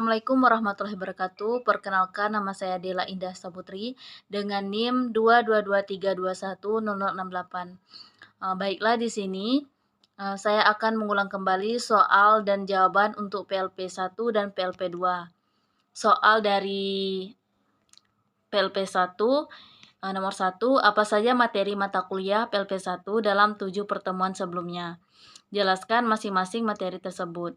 Assalamualaikum warahmatullahi wabarakatuh. Perkenalkan, nama saya Dela Indah Saputri dengan NIM 22232100068. Baiklah, di sini saya akan mengulang kembali soal dan jawaban untuk PLP 1 dan PLP 2. Soal dari PLP 1 nomor 1, apa saja materi mata kuliah PLP 1 dalam 7 pertemuan sebelumnya? Jelaskan masing-masing materi tersebut.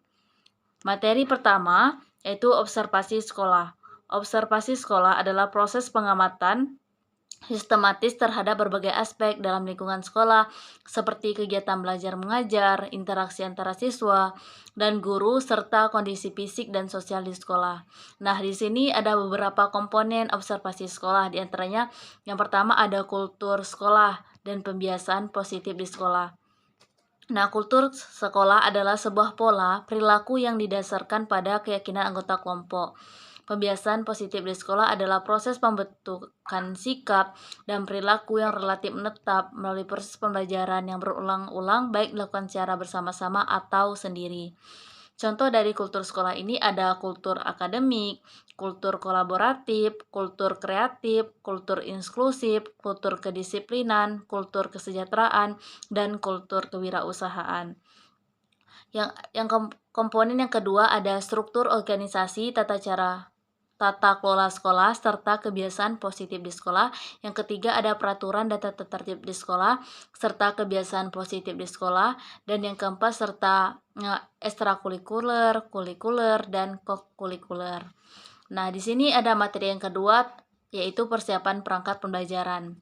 Materi pertama yaitu observasi sekolah. Observasi sekolah adalah proses pengamatan sistematis terhadap berbagai aspek dalam lingkungan sekolah seperti kegiatan belajar mengajar, interaksi antara siswa dan guru serta kondisi fisik dan sosial di sekolah. Nah, di sini ada beberapa komponen observasi sekolah, di antaranya yang pertama ada kultur sekolah dan pembiasaan positif di sekolah. Nah, kultur sekolah adalah sebuah pola perilaku yang didasarkan pada keyakinan anggota kelompok. Pembiasaan positif di sekolah adalah proses pembentukan sikap dan perilaku yang relatif menetap melalui proses pembelajaran yang berulang-ulang, baik dilakukan secara bersama-sama atau sendiri. Contoh dari kultur sekolah ini ada kultur akademik, kultur kolaboratif, kultur kreatif, kultur inklusif, kultur kedisiplinan, kultur kesejahteraan, dan kultur kewirausahaan. Komponen yang kedua ada struktur organisasi, tata kelola sekolah, serta kebiasaan positif di sekolah. Yang ketiga ada peraturan dan tata tertib di sekolah, serta kebiasaan positif di sekolah. Dan yang keempat serta ekstrakurikuler, kurikuler, dan kokurikuler. Nah, di sini ada materi yang kedua, yaitu persiapan perangkat pembelajaran.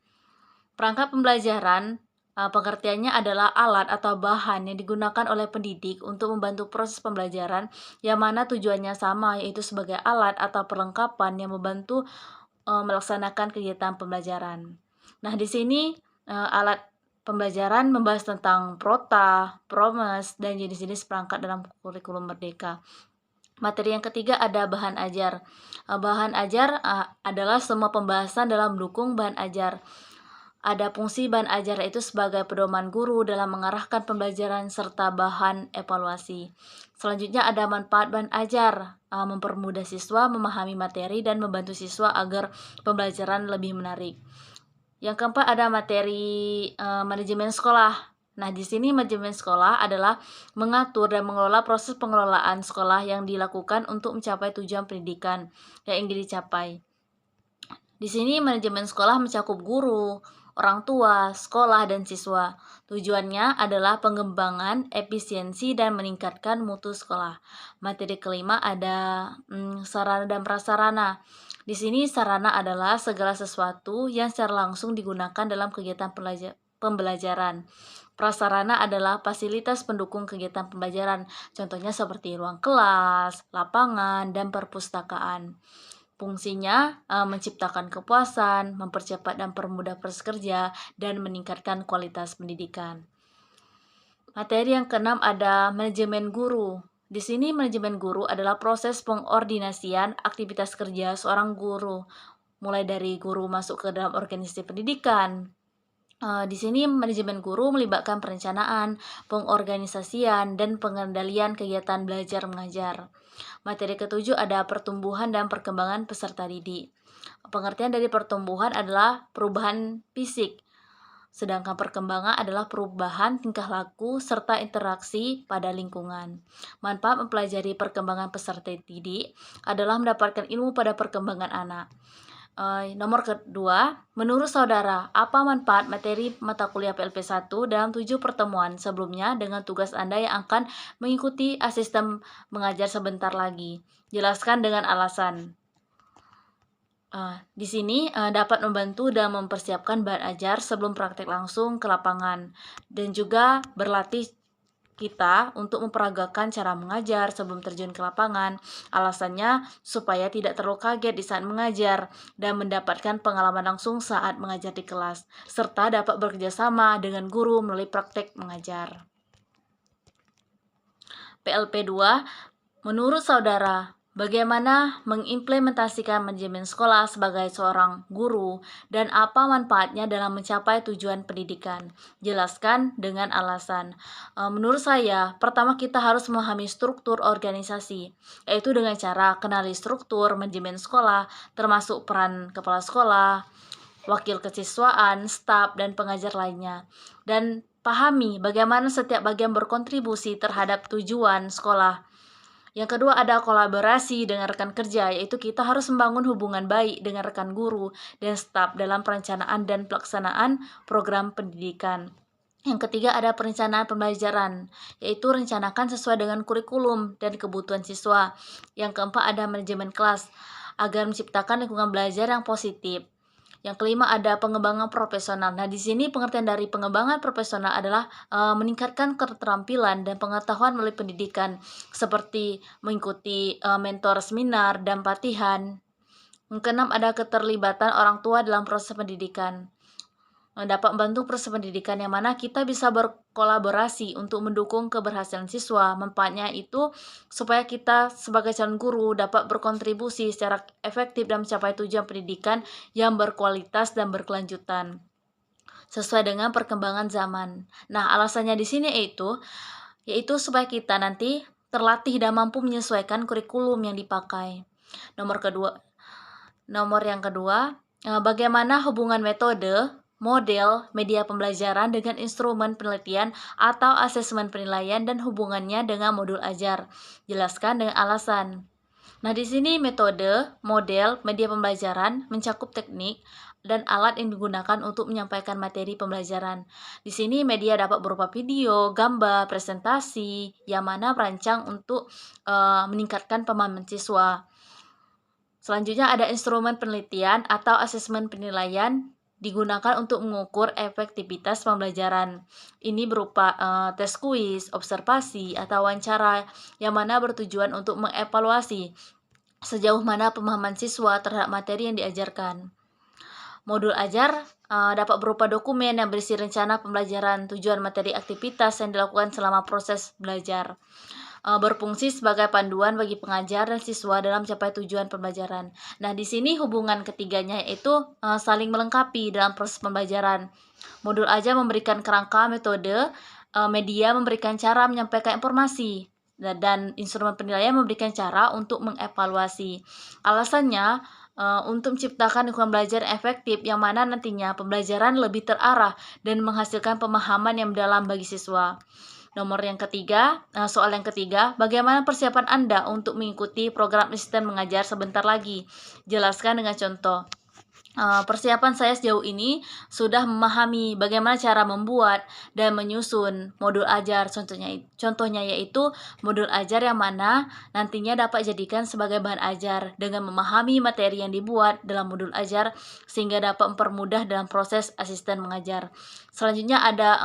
Perangkat pembelajaran pengertiannya adalah alat atau bahan yang digunakan oleh pendidik untuk membantu proses pembelajaran yang mana tujuannya sama, yaitu sebagai alat atau perlengkapan yang membantu melaksanakan kegiatan pembelajaran. Nah, di sini alat pembelajaran membahas tentang prota, promes, dan jenis-jenis perangkat dalam kurikulum merdeka. Materi yang ketiga ada bahan ajar. Bahan ajar adalah semua pembahasan dalam mendukung bahan ajar. Ada fungsi bahan ajar yaitu sebagai pedoman guru dalam mengarahkan pembelajaran serta bahan evaluasi. Selanjutnya ada manfaat bahan ajar, mempermudah siswa memahami materi dan membantu siswa agar pembelajaran lebih menarik. Yang keempat ada materi manajemen sekolah. Nah, di sini manajemen sekolah adalah mengatur dan mengelola proses pengelolaan sekolah yang dilakukan untuk mencapai tujuan pendidikan yang ingin dicapai. Di sini manajemen sekolah mencakup guru, orang tua, sekolah, dan siswa. Tujuannya adalah pengembangan efisiensi dan meningkatkan mutu sekolah. Materi kelima ada sarana dan prasarana. Di sini sarana adalah segala sesuatu yang secara langsung digunakan dalam kegiatan pembelajaran. Prasarana adalah fasilitas pendukung kegiatan pembelajaran, contohnya seperti ruang kelas, lapangan, dan perpustakaan. Fungsinya menciptakan kepuasan, mempercepat dan mempermudah proses kerja, dan meningkatkan kualitas pendidikan. Materi yang keenam ada manajemen guru. Di sini manajemen guru adalah proses pengordinasian aktivitas kerja seorang guru, mulai dari guru masuk ke dalam organisasi pendidikan. Di sini manajemen guru melibatkan perencanaan, pengorganisasian, dan pengendalian kegiatan belajar mengajar. Materi ketujuh ada pertumbuhan dan perkembangan peserta didik. Pengertian dari pertumbuhan adalah perubahan fisik, sedangkan perkembangan adalah perubahan tingkah laku serta interaksi pada lingkungan. Manfaat mempelajari perkembangan peserta didik adalah mendapatkan ilmu pada perkembangan anak. Nomor kedua, menurut saudara, apa manfaat materi mata kuliah PLP 1 dalam 7 pertemuan sebelumnya dengan tugas Anda yang akan mengikuti asisten mengajar sebentar lagi? Jelaskan dengan alasan. Di sini dapat membantu dalam mempersiapkan bahan ajar sebelum praktek langsung ke lapangan dan juga berlatih kita untuk memperagakan cara mengajar sebelum terjun ke lapangan. Alasannya supaya tidak terlalu kaget di saat mengajar dan mendapatkan pengalaman langsung saat mengajar di kelas, serta dapat bekerja sama dengan guru melalui praktek mengajar. PLP 2, menurut saudara, Bagaimana mengimplementasikan manajemen sekolah sebagai seorang guru dan apa manfaatnya dalam mencapai tujuan pendidikan? Jelaskan dengan alasan. Menurut saya, pertama kita harus memahami struktur organisasi, yaitu dengan cara kenali struktur manajemen sekolah, termasuk peran kepala sekolah, wakil kesiswaan, staf, dan pengajar lainnya. Dan pahami bagaimana setiap bagian berkontribusi terhadap tujuan sekolah. Yang kedua ada kolaborasi dengan rekan kerja, yaitu kita harus membangun hubungan baik dengan rekan guru dan staf dalam perencanaan dan pelaksanaan program pendidikan. Yang ketiga ada perencanaan pembelajaran, yaitu rencanakan sesuai dengan kurikulum dan kebutuhan siswa. Yang keempat ada manajemen kelas, agar menciptakan lingkungan belajar yang positif. Yang kelima ada pengembangan profesional. Nah, di sini pengertian dari pengembangan profesional adalah meningkatkan keterampilan dan pengetahuan melalui pendidikan, seperti mengikuti mentor seminar dan pelatihan. Yang keenam ada keterlibatan orang tua dalam proses pendidikan. Dapat membantu proses pendidikan yang mana kita bisa berkolaborasi untuk mendukung keberhasilan siswa. Manfaatnya itu supaya kita sebagai calon guru dapat berkontribusi secara efektif dan mencapai tujuan pendidikan yang berkualitas dan berkelanjutan sesuai dengan perkembangan zaman. Nah, alasannya di sini yaitu supaya kita nanti terlatih dan mampu menyesuaikan kurikulum yang dipakai. Nomor yang kedua, bagaimana hubungan metode, model, media pembelajaran dengan instrumen penelitian atau asesmen penilaian dan hubungannya dengan modul ajar. Jelaskan dengan alasan. Nah, di sini metode, model, media pembelajaran mencakup teknik dan alat yang digunakan untuk menyampaikan materi pembelajaran. Di sini media dapat berupa video, gambar, presentasi, yang mana merancang untuk meningkatkan pemahaman siswa. Selanjutnya ada instrumen penelitian atau asesmen penilaian digunakan untuk mengukur efektivitas pembelajaran. Ini berupa tes kuis, observasi, atau wawancara yang mana bertujuan untuk mengevaluasi sejauh mana pemahaman siswa terhadap materi yang diajarkan. Modul ajar dapat berupa dokumen yang berisi rencana pembelajaran, tujuan materi aktivitas yang dilakukan selama proses belajar. Berfungsi sebagai panduan bagi pengajar dan siswa dalam mencapai tujuan pembelajaran. Nah, di sini hubungan ketiganya yaitu saling melengkapi dalam proses pembelajaran. Modul ajar memberikan kerangka metode, media memberikan cara menyampaikan informasi, dan instrumen penilaian memberikan cara untuk mengevaluasi. Alasannya untuk menciptakan lingkungan belajar yang efektif yang mana nantinya pembelajaran lebih terarah dan menghasilkan pemahaman yang mendalam bagi siswa. Soal yang ketiga, bagaimana persiapan Anda untuk mengikuti program asisten mengajar sebentar lagi? Jelaskan dengan contoh. Persiapan saya sejauh ini sudah memahami bagaimana cara membuat dan menyusun modul ajar. Contohnya yaitu modul ajar yang mana nantinya dapat jadikan sebagai bahan ajar dengan memahami materi yang dibuat dalam modul ajar sehingga dapat mempermudah dalam proses asisten mengajar. Selanjutnya ada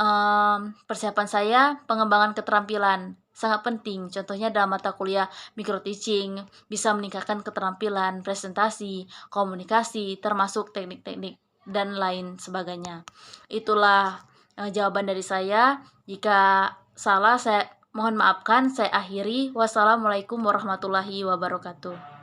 persiapan saya pengembangan keterampilan. Sangat penting, contohnya dalam mata kuliah micro teaching, bisa meningkatkan keterampilan, presentasi, komunikasi, termasuk teknik-teknik dan lain sebagainya. Itulah jawaban dari saya. Jika salah, saya mohon maafkan, saya akhiri. Wassalamualaikum warahmatullahi wabarakatuh.